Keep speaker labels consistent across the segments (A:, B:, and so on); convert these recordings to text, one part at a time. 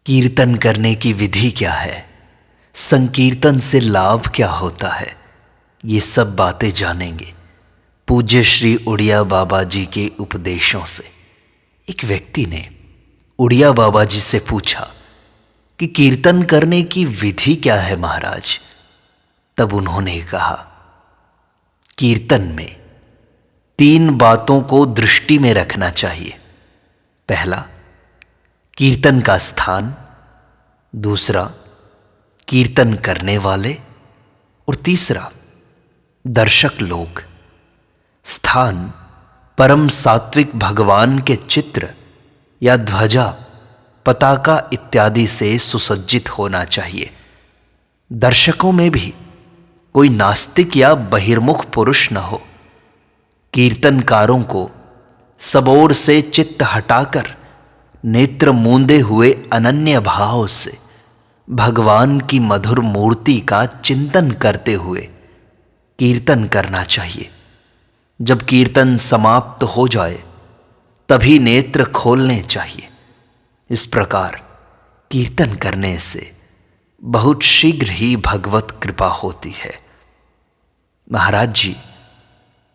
A: कीर्तन करने की विधि क्या है, संकीर्तन से लाभ क्या होता है, ये सब बातें जानेंगे पूज्य श्री उड़िया बाबा जी के उपदेशों से। एक व्यक्ति ने उड़िया बाबा जी से पूछा कि कीर्तन करने की विधि क्या है महाराज। तब उन्होंने कहा, कीर्तन में 3 बातों को दृष्टि में रखना चाहिए। पहला, कीर्तन का स्थान, दूसरा कीर्तन करने वाले, और तीसरा दर्शक लोग। स्थान परम सात्विक भगवान के चित्र या ध्वजा, पताका इत्यादि से सुसज्जित होना चाहिए। दर्शकों में भी कोई नास्तिक या बहिर्मुख पुरुष न हो। कीर्तनकारों को सब ओर से चित्त हटाकर नेत्र मूंदे हुए अनन्य भाव से भगवान की मधुर मूर्ति का चिंतन करते हुए कीर्तन करना चाहिए। जब कीर्तन समाप्त हो जाए तभी नेत्र खोलने चाहिए। इस प्रकार कीर्तन करने से बहुत शीघ्र ही भगवत कृपा होती है। महाराज जी,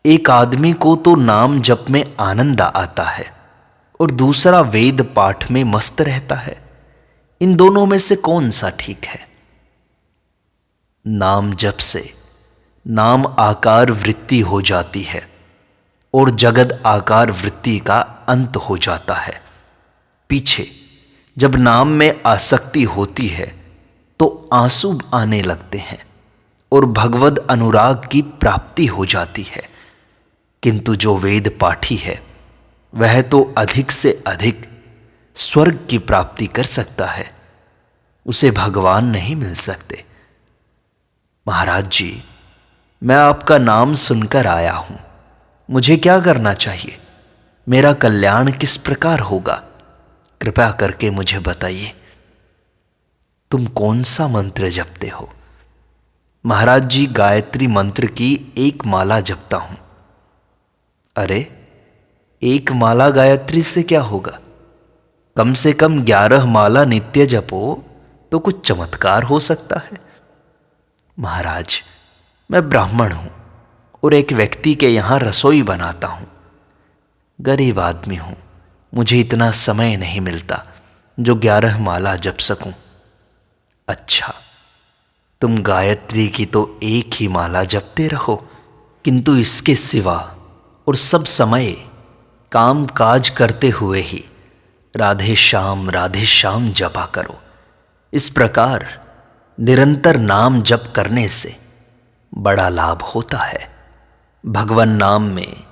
A: एक आदमी को तो नाम जप में आनंद आता है और दूसरा वेद पाठ में मस्त रहता है। इन दोनों में से कौन सा ठीक है? नाम जप से नाम आकार वृत्ति हो जाती है और जगद आकार वृत्ति का अंत हो जाता है। पीछे जब नाम में आसक्ति होती है तो आंसू आने लगते हैं और भगवद अनुराग की प्राप्ति हो जाती है। किंतु जो वेद पाठी है वह तो अधिक से अधिक स्वर्ग की प्राप्ति कर सकता है, उसे भगवान नहीं मिल सकते। महाराज जी, मैं आपका नाम सुनकर आया हूं, मुझे क्या करना चाहिए? मेरा कल्याण किस प्रकार होगा? कृपया करके मुझे बताइए। तुम कौन सा मंत्र जपते हो? महाराज जी, गायत्री मंत्र की 1 माला जपता हूं। अरे, 1 माला गायत्री से क्या होगा? कम से कम 11 माला नित्य जपो तो कुछ चमत्कार हो सकता है। महाराज, मैं ब्राह्मण हूं और एक व्यक्ति के यहां रसोई बनाता हूं। गरीब आदमी हूं, मुझे इतना समय नहीं मिलता जो 11 माला जप सकूं। अच्छा, तुम गायत्री की तो 1 ही माला जपते रहो, किंतु इसके सिवा और सब समय काम काज करते हुए ही राधे श्याम जपा करो। इस प्रकार निरंतर नाम जप करने से बड़ा लाभ होता है। भगवान नाम में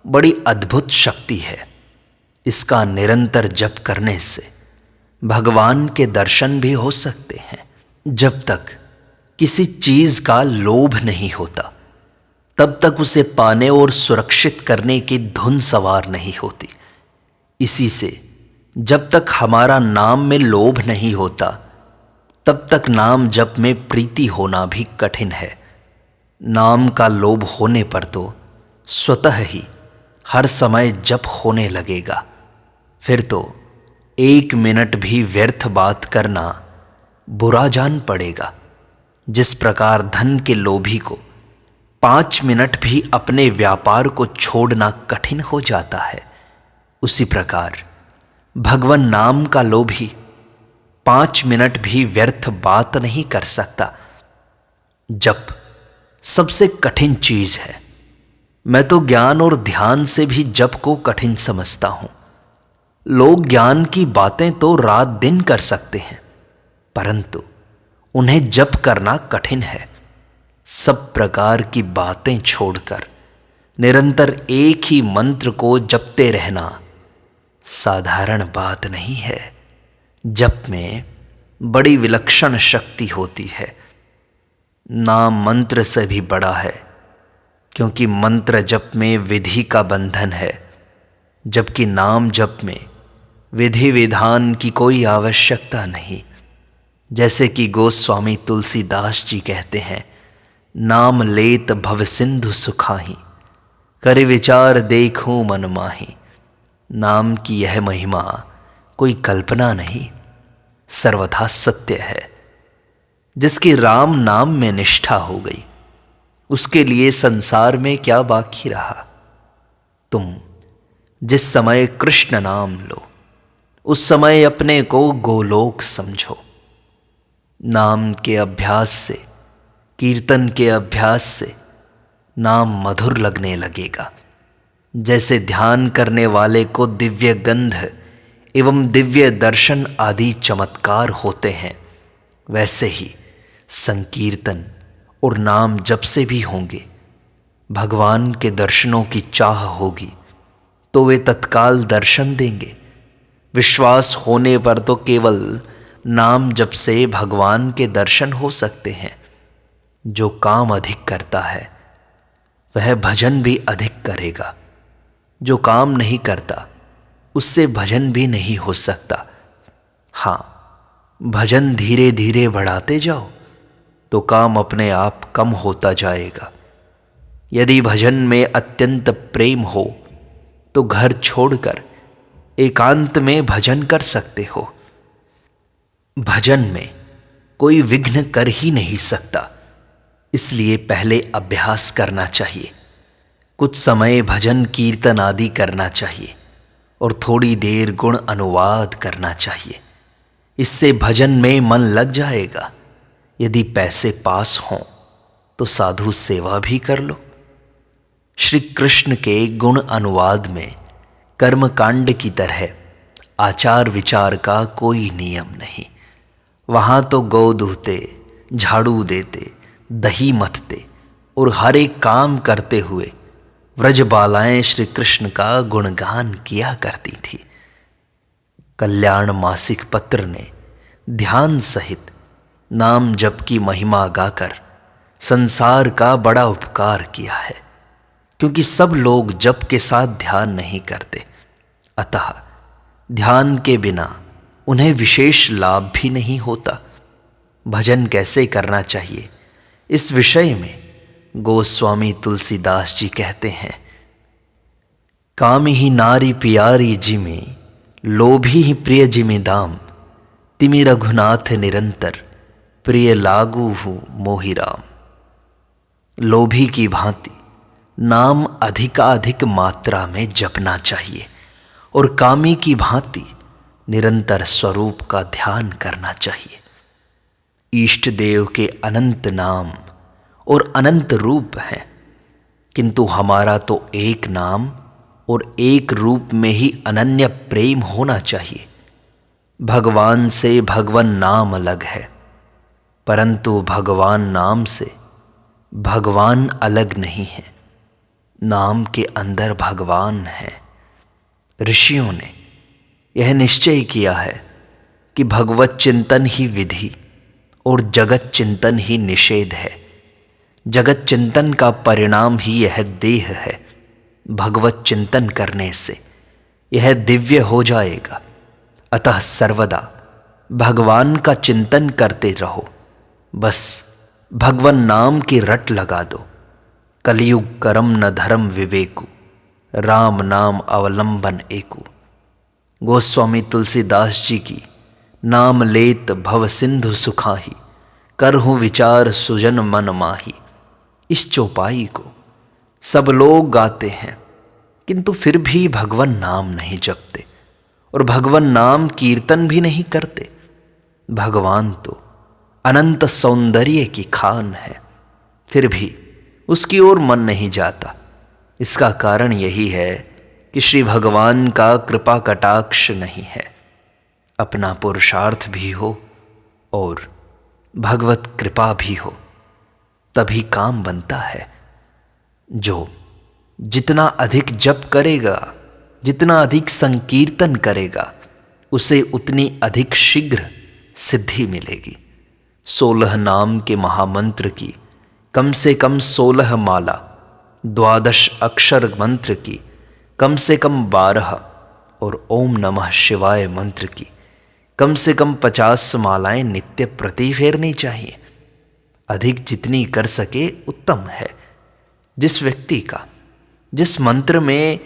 A: बड़ी अद्भुत शक्ति है। इसका निरंतर जप करने से भगवान के दर्शन भी हो सकते हैं। जब तक किसी चीज का लोभ नहीं होता तब तक उसे पाने और सुरक्षित करने की धुन सवार नहीं होती। इसी से जब तक हमारा नाम में लोभ नहीं होता तब तक नाम जप में प्रीति होना भी कठिन है। नाम का लोभ होने पर तो स्वतः ही हर समय जप होने लगेगा। फिर तो 1 मिनट भी व्यर्थ बात करना बुरा जान पड़ेगा। जिस प्रकार धन के लोभी को 5 मिनट भी अपने व्यापार को छोड़ना कठिन हो जाता है, उसी प्रकार भगवान नाम का लोभी 5 मिनट भी व्यर्थ बात नहीं कर सकता। जप सबसे कठिन चीज है। मैं तो ज्ञान और ध्यान से भी जप को कठिन समझता हूं। लोग ज्ञान की बातें तो रात दिन कर सकते हैं, परंतु उन्हें जप करना कठिन है। सब प्रकार की बातें छोड़कर निरंतर एक ही मंत्र को जपते रहना साधारण बात नहीं है। जप में बड़ी विलक्षण शक्ति होती है। नाम मंत्र से भी बड़ा है, क्योंकि मंत्र जप में विधि का बंधन है, जबकि नाम जप में विधि विधान की कोई आवश्यकता नहीं। जैसे कि गोस्वामी तुलसीदास जी कहते हैं, नाम लेत भव सिंधु सुखाही, करे विचार देखूं मन माही। नाम की यह महिमा कोई कल्पना नहीं, सर्वथा सत्य है। जिसकी राम नाम में निष्ठा हो गई, उसके लिए संसार में क्या बाकी रहा। तुम जिस समय कृष्ण नाम लो, उस समय अपने को गोलोक समझो। नाम के अभ्यास से, कीर्तन के अभ्यास से नाम मधुर लगने लगेगा। जैसे ध्यान करने वाले को दिव्य गंध एवं दिव्य दर्शन आदि चमत्कार होते हैं, वैसे ही संकीर्तन और नाम जप से भी होंगे। भगवान के दर्शनों की चाह होगी तो वे तत्काल दर्शन देंगे। विश्वास होने पर तो केवल नाम जप से भगवान के दर्शन हो सकते हैं। जो काम अधिक करता है वह भजन भी अधिक करेगा। जो काम नहीं करता उससे भजन भी नहीं हो सकता। हाँ, भजन धीरे धीरे बढ़ाते जाओ तो काम अपने आप कम होता जाएगा। यदि भजन में अत्यंत प्रेम हो तो घर छोड़कर एकांत में भजन कर सकते हो। भजन में कोई विघ्न कर ही नहीं सकता, इसलिए पहले अभ्यास करना चाहिए। कुछ समय भजन कीर्तन आदि करना चाहिए और थोड़ी देर गुण अनुवाद करना चाहिए। इससे भजन में मन लग जाएगा। यदि पैसे पास हों तो साधु सेवा भी कर लो। श्री कृष्ण के गुण अनुवाद में कर्मकांड की तरह आचार विचार का कोई नियम नहीं। वहाँ तो गौ दूहते, झाड़ू देते, दही मथते और हर एक काम करते हुए व्रजबालाएं श्री कृष्ण का गुणगान किया करती थी। कल्याण मासिक पत्र ने ध्यान सहित नाम जप की महिमा गाकर संसार का बड़ा उपकार किया है, क्योंकि सब लोग जप के साथ ध्यान नहीं करते। अतः ध्यान के बिना उन्हें विशेष लाभ भी नहीं होता। भजन कैसे करना चाहिए, इस विषय में गोस्वामी तुलसीदास जी कहते हैं, कामी ही नारी प्यारी जिमे, लोभी ही प्रिय जिमे दाम, तिमि रघुनाथ निरंतर, प्रिय लागू हूँ मोहि राम। लोभी की भांति नाम अधिकाधिक मात्रा में जपना चाहिए और कामी की भांति निरंतर स्वरूप का ध्यान करना चाहिए। इष्ट देव के अनंत नाम और अनंत रूप हैं, किंतु हमारा तो एक नाम और एक रूप में ही अनन्य प्रेम होना चाहिए। भगवान से भगवन नाम अलग है, परंतु भगवान नाम से भगवान अलग नहीं है। नाम के अंदर भगवान है। ऋषियों ने यह निश्चय किया है कि भगवत चिंतन ही विधि और जगत चिंतन ही निषेध है। जगत चिंतन का परिणाम ही यह देह है। भगवत चिंतन करने से यह दिव्य हो जाएगा। अतः सर्वदा भगवान का चिंतन करते रहो। बस भगवन नाम की रट लगा दो। कलयुग करम न धर्म विवेकु, राम नाम अवलंबन एकु। गोस्वामी तुलसीदास जी की नाम लेत भव सिंधु सुखाही, करहूँ विचार सुजन मन माही। इस चौपाई को सब लोग गाते हैं, किंतु फिर भी भगवन नाम नहीं जपते और भगवन नाम कीर्तन भी नहीं करते। भगवान तो अनंत सौंदर्य की खान है, फिर भी उसकी ओर मन नहीं जाता। इसका कारण यही है कि श्री भगवान का कृपा कटाक्ष नहीं है। अपना पुरुषार्थ भी हो और भगवत कृपा भी हो, तभी काम बनता है। जो जितना अधिक जप करेगा, जितना अधिक संकीर्तन करेगा, उसे उतनी अधिक शीघ्र सिद्धि मिलेगी। 16 नाम के महामंत्र की कम से कम 16 माला, 12 अक्षर मंत्र की कम से कम 12 और ओम नमः शिवाय मंत्र की कम से कम 50 मालाएं नित्य प्रति फेरनी चाहिए। अधिक जितनी कर सके उत्तम है। जिस व्यक्ति का जिस मंत्र में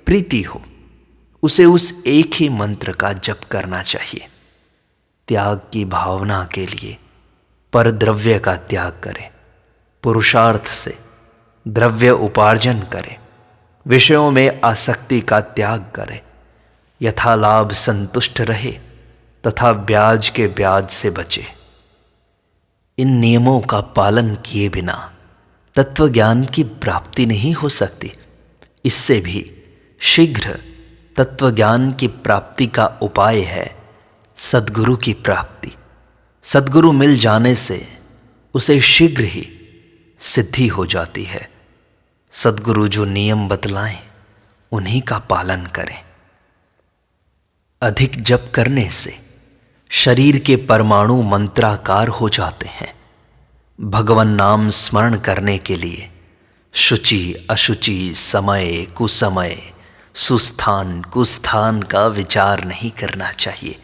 A: प्रीति हो, उसे उस एक ही मंत्र का जप करना चाहिए। त्याग की भावना के लिए पर द्रव्य का त्याग करें, पुरुषार्थ से द्रव्य उपार्जन करें, विषयों में आसक्ति का त्याग करें, यथालाभ संतुष्ट रहे तथा ब्याज के ब्याज से बचे। इन नियमों का पालन किए बिना तत्व ज्ञान की प्राप्ति नहीं हो सकती। इससे भी शीघ्र तत्व ज्ञान की प्राप्ति का उपाय है सद्गुरु की प्राप्ति। सद्गुरु मिल जाने से उसे शीघ्र ही सिद्धि हो जाती है। सद्गुरु जो नियम बतलाएं उन्हीं का पालन करें। अधिक जप करने से शरीर के परमाणु मंत्राकार हो जाते हैं। भगवान नाम स्मरण करने के लिए शुचि अशुचि, समय कुसमय, सुस्थान कुस्थान का विचार नहीं करना चाहिए।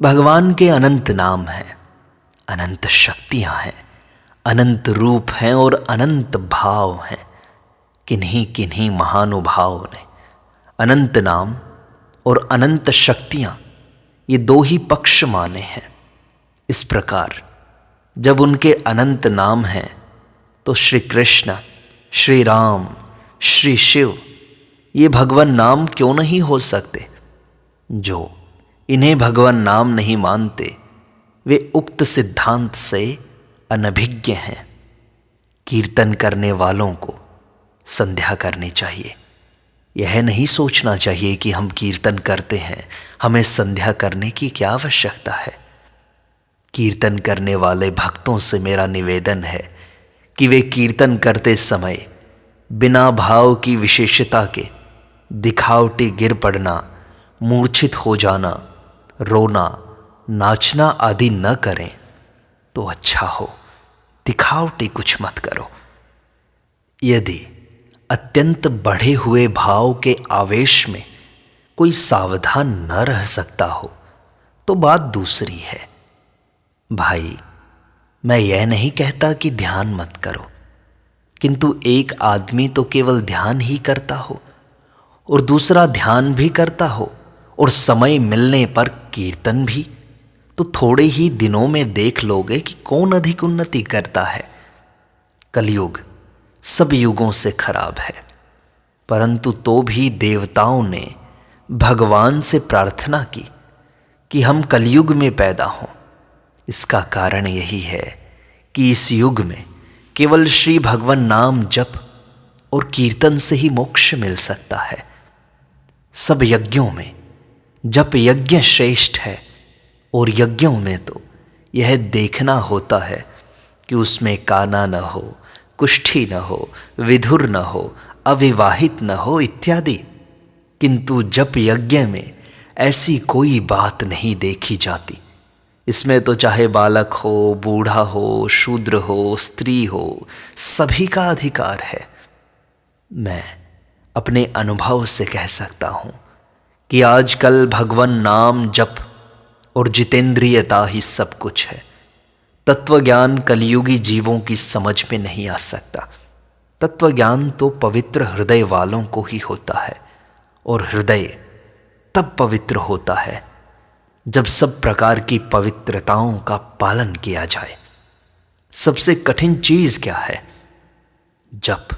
A: भगवान के अनंत नाम हैं, अनंत शक्तियां हैं, अनंत रूप हैं और अनंत भाव हैं। किन्हीं किन्हीं महानुभाव ने अनंत नाम और अनंत शक्तियां ये दो ही पक्ष माने हैं। इस प्रकार जब उनके अनंत नाम हैं तो श्री कृष्ण, श्री राम, श्री शिव ये भगवान नाम क्यों नहीं हो सकते? जो इन्हें भगवान नाम नहीं मानते वे उक्त सिद्धांत से अनभिज्ञ हैं। कीर्तन करने वालों को संध्या करनी चाहिए। यह नहीं सोचना चाहिए कि हम कीर्तन करते हैं, हमें संध्या करने की क्या आवश्यकता है। कीर्तन करने वाले भक्तों से मेरा निवेदन है कि वे कीर्तन करते समय बिना भाव की विशेषता के दिखावटी गिर पड़ना, मूर्छित हो जाना, रोना, नाचना आदि न करें तो अच्छा हो। दिखावटी कुछ मत करो। यदि अत्यंत बढ़े हुए भाव के आवेश में कोई सावधान न रह सकता हो तो बात दूसरी है। भाई, मैं यह नहीं कहता कि ध्यान मत करो, किंतु एक आदमी तो केवल ध्यान ही करता हो और दूसरा ध्यान भी करता हो और समय मिलने पर कीर्तन भी, तो थोड़े ही दिनों में देख लोगे कि कौन अधिक उन्नति करता है। कलयुग सब युगों से खराब है, परंतु तो भी देवताओं ने भगवान से प्रार्थना की कि हम कलयुग में पैदा हों। इसका कारण यही है कि इस युग में केवल श्री भगवान नाम जप और कीर्तन से ही मोक्ष मिल सकता है। सब यज्ञों में जप यज्ञ श्रेष्ठ है और यज्ञों में तो यह देखना होता है कि उसमें काना न हो, कुष्ठी न हो, विधुर न हो, अविवाहित न हो इत्यादि। किंतु जप यज्ञ में ऐसी कोई बात नहीं देखी जाती। इसमें तो चाहे बालक हो, बूढ़ा हो, शूद्र हो, स्त्री हो, सभी का अधिकार है। मैं अपने अनुभव से कह सकता हूँ कि आजकल भगवान नाम जप और जितेंद्रियता ही सब कुछ है। तत्वज्ञान कलयुगी जीवों की समझ में नहीं आ सकता। तत्वज्ञान तो पवित्र हृदय वालों को ही होता है, और हृदय तब पवित्र होता है जब सब प्रकार की पवित्रताओं का पालन किया जाए। सबसे कठिन चीज क्या है? जप।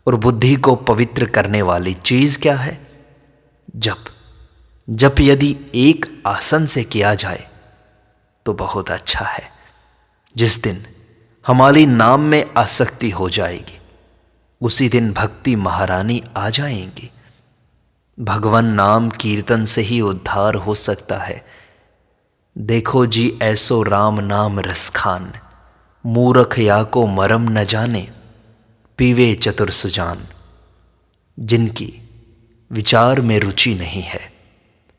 A: और बुद्धि को पवित्र करने वाली चीज क्या है? जप। जप यदि एक आसन से किया जाए तो बहुत अच्छा है। जिस दिन हमारी नाम में आसक्ति हो जाएगी उसी दिन भक्ति महारानी आ जाएंगी। भगवान नाम कीर्तन से ही उद्धार हो सकता है। देखो जी ऐसो राम नाम रस खान, मूरख या को मरम न जाने, पीवे चतुर सुजान। जिनकी विचार में रुचि नहीं है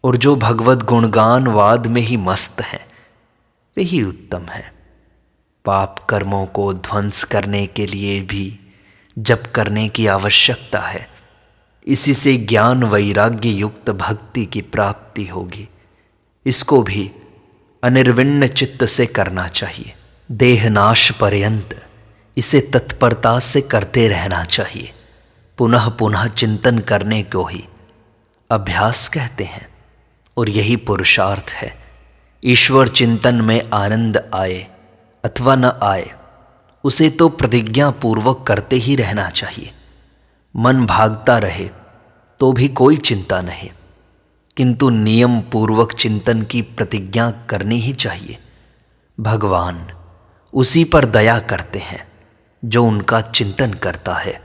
A: और जो भगवत गुणगान वाद में ही मस्त हैं, वे ही उत्तम हैं। पाप कर्मों को ध्वंस करने के लिए भी जप करने की आवश्यकता है। इसी से ज्ञान वैराग्य युक्त भक्ति की प्राप्ति होगी। इसको भी अनिर्विण्ण चित्त से करना चाहिए। देहनाश पर्यंत इसे तत्परता से करते रहना चाहिए। पुनः पुनः चिंतन करने को ही अभ्यास कहते हैं और यही पुरुषार्थ है। ईश्वर चिंतन में आनंद आए अथवा न आए, उसे तो प्रतिज्ञा पूर्वक करते ही रहना चाहिए। मन भागता रहे तो भी कोई चिंता नहीं, किंतु नियम पूर्वक चिंतन की प्रतिज्ञा करनी ही चाहिए। भगवान उसी पर दया करते हैं जो उनका चिंतन करता है।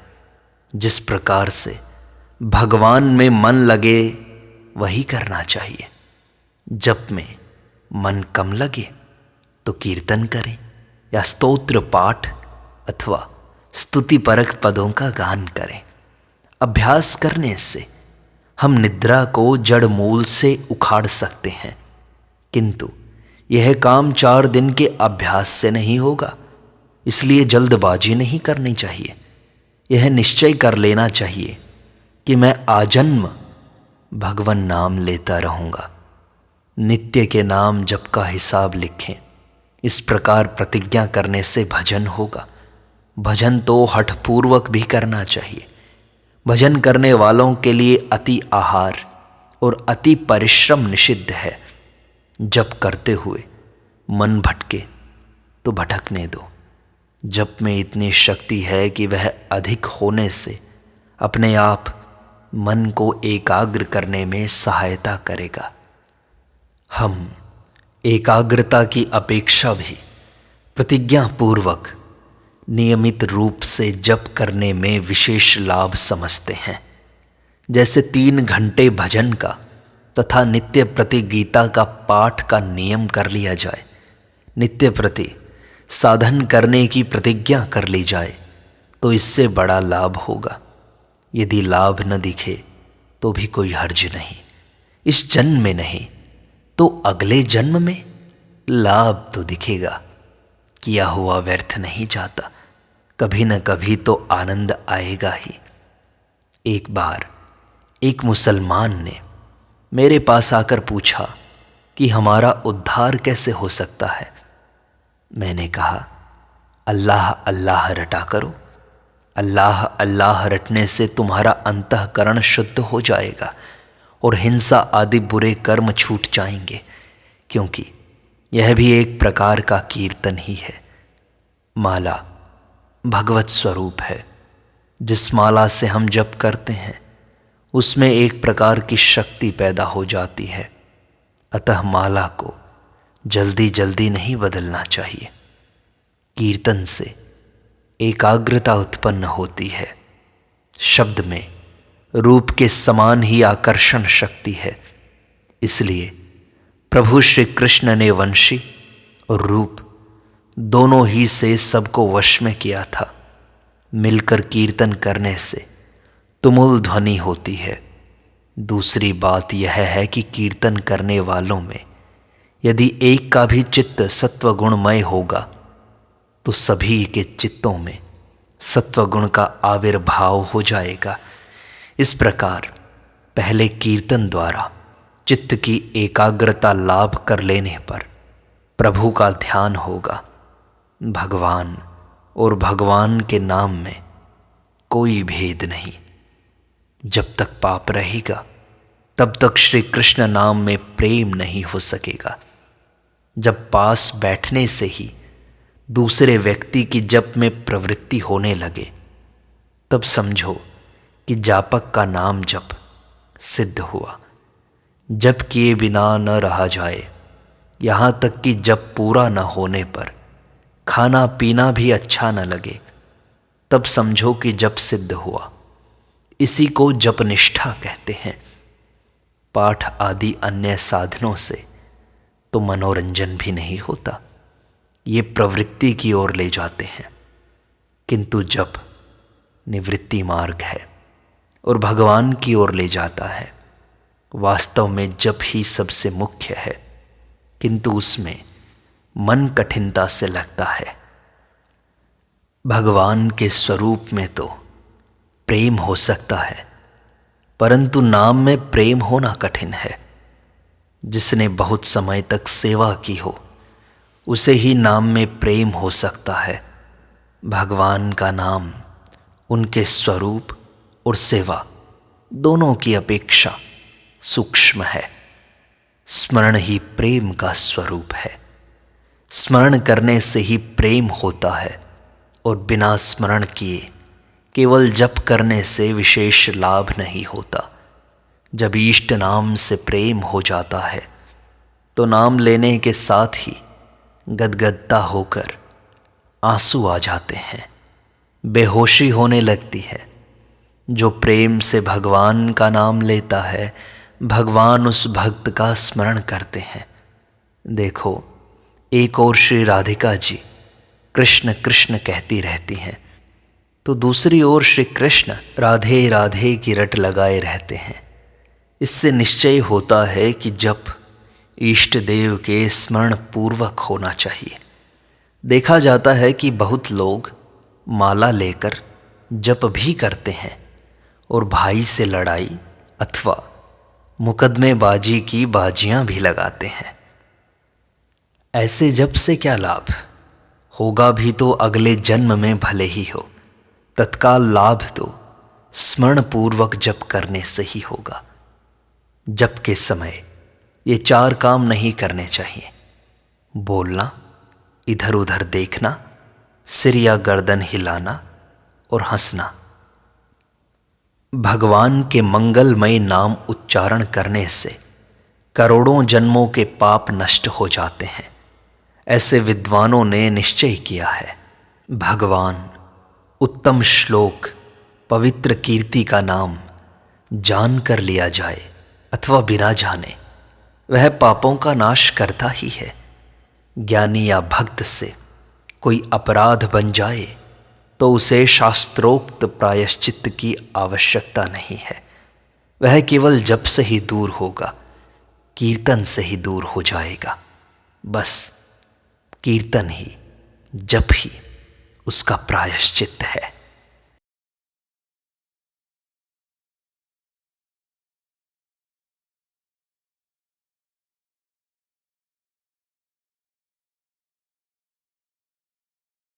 A: जिस प्रकार से भगवान में मन लगे वही करना चाहिए। जप में मन कम लगे तो कीर्तन करें या स्तोत्र पाठ अथवा स्तुतिपरक पदों का गान करें। अभ्यास करने से हम निद्रा को जड़ मूल से उखाड़ सकते हैं, किंतु यह काम 4 दिन के अभ्यास से नहीं होगा। इसलिए जल्दबाजी नहीं करनी चाहिए। यह निश्चय कर लेना चाहिए कि मैं आजन्म भगवन नाम लेता रहूँगा। नित्य के नाम जप का हिसाब लिखें। इस प्रकार प्रतिज्ञा करने से भजन होगा। भजन तो हठपूर्वक भी करना चाहिए। भजन करने वालों के लिए अति आहार और अति परिश्रम निषिद्ध है। जप करते हुए मन भटके तो भटकने दो। जप में इतनी शक्ति है कि वह अधिक होने से अपने आप मन को एकाग्र करने में सहायता करेगा। हम एकाग्रता की अपेक्षा भी प्रतिज्ञा पूर्वक नियमित रूप से जप करने में विशेष लाभ समझते हैं। जैसे 3 घंटे भजन का तथा नित्य प्रति गीता का पाठ का नियम कर लिया जाए, नित्य प्रति साधन करने की प्रतिज्ञा कर ली जाए, तो इससे बड़ा लाभ होगा। यदि लाभ न दिखे तो भी कोई हर्ज नहीं। इस जन्म में नहीं तो अगले जन्म में लाभ तो दिखेगा। किया हुआ व्यर्थ नहीं जाता। कभी न कभी तो आनंद आएगा ही। एक बार एक मुसलमान ने मेरे पास आकर पूछा कि हमारा उद्धार कैसे हो सकता है। मैंने कहा, अल्लाह अल्लाह रटा करो। अल्लाह अल्लाह रटने से तुम्हारा अंतःकरण शुद्ध हो जाएगा और हिंसा आदि बुरे कर्म छूट जाएंगे, क्योंकि यह भी एक प्रकार का कीर्तन ही है। माला भगवत स्वरूप है। जिस माला से हम जप करते हैं उसमें एक प्रकार की शक्ति पैदा हो जाती है। अतः माला को जल्दी जल्दी नहीं बदलना चाहिए। कीर्तन से एकाग्रता उत्पन्न होती है। शब्द में रूप के समान ही आकर्षण शक्ति है। इसलिए प्रभु श्री कृष्ण ने वंशी और रूप दोनों ही से सबको वश में किया था। मिलकर कीर्तन करने से तुमुल ध्वनि होती है। दूसरी बात यह है कि कीर्तन करने वालों में यदि एक का भी चित्त सत्वगुणमय होगा तो सभी के चित्तों में सत्वगुण का आविर्भाव हो जाएगा। इस प्रकार पहले कीर्तन द्वारा चित्त की एकाग्रता लाभ कर लेने पर प्रभु का ध्यान होगा। भगवान और भगवान के नाम में कोई भेद नहीं। जब तक पाप रहेगा तब तक श्री कृष्ण नाम में प्रेम नहीं हो सकेगा। जब पास बैठने से ही दूसरे व्यक्ति की जप में प्रवृत्ति होने लगे, तब समझो कि जापक का नाम जप सिद्ध हुआ। जप किए बिना न रहा जाए। यहाँ तक कि जप पूरा न होने पर खाना पीना भी अच्छा न लगे, तब समझो कि जप सिद्ध हुआ। इसी को जप निष्ठा कहते हैं। पाठ आदि अन्य साधनों से तो मनोरंजन भी नहीं होता, ये प्रवृत्ति की ओर ले जाते हैं, किंतु जप निवृत्ति मार्ग है और भगवान की ओर ले जाता है। वास्तव में जप ही सबसे मुख्य है, किंतु उसमें मन कठिनता से लगता है। भगवान के स्वरूप में तो प्रेम हो सकता है, परंतु नाम में प्रेम होना कठिन है। जिसने बहुत समय तक सेवा की हो उसे ही नाम में प्रेम हो सकता है। भगवान का नाम उनके स्वरूप और सेवा दोनों की अपेक्षा सूक्ष्म है। स्मरण ही प्रेम का स्वरूप है। स्मरण करने से ही प्रेम होता है और बिना स्मरण किए केवल जप करने से विशेष लाभ नहीं होता। जब इष्ट नाम से प्रेम हो जाता है तो नाम लेने के साथ ही गदगदता होकर आंसू आ जाते हैं, बेहोशी होने लगती है। जो प्रेम से भगवान का नाम लेता है, भगवान उस भक्त का स्मरण करते हैं। देखो, एक ओर श्री राधिका जी कृष्ण कृष्ण कहती रहती हैं, तो दूसरी ओर श्री कृष्ण राधे राधे की रट लगाए रहते हैं। इससे निश्चय होता है कि जप इष्ट देव के स्मरण पूर्वक होना चाहिए। देखा जाता है कि बहुत लोग माला लेकर जप भी करते हैं और भाई से लड़ाई अथवा मुकदमेबाजी की बाजियां भी लगाते हैं। ऐसे जप से क्या लाभ? होगा भी तो अगले जन्म में भले ही हो। तत्काल लाभ तो स्मरण पूर्वक जप करने से ही होगा। जप के समय ये 4 काम नहीं करने चाहिए: बोलना, इधर उधर देखना, सिर या गर्दन हिलाना और हंसना। भगवान के मंगलमय नाम उच्चारण करने से करोड़ों जन्मों के पाप नष्ट हो जाते हैं। ऐसे विद्वानों ने निश्चय किया है। भगवान, उत्तम श्लोक, पवित्र कीर्ति का नाम जान कर लिया जाए अथवा बिना जाने, वह पापों का नाश करता ही है। ज्ञानी या भक्त से कोई अपराध बन जाए तो उसे शास्त्रोक्त प्रायश्चित की आवश्यकता नहीं है। वह केवल जप से ही दूर होगा, कीर्तन से ही दूर हो जाएगा। बस कीर्तन ही, जप ही उसका प्रायश्चित है।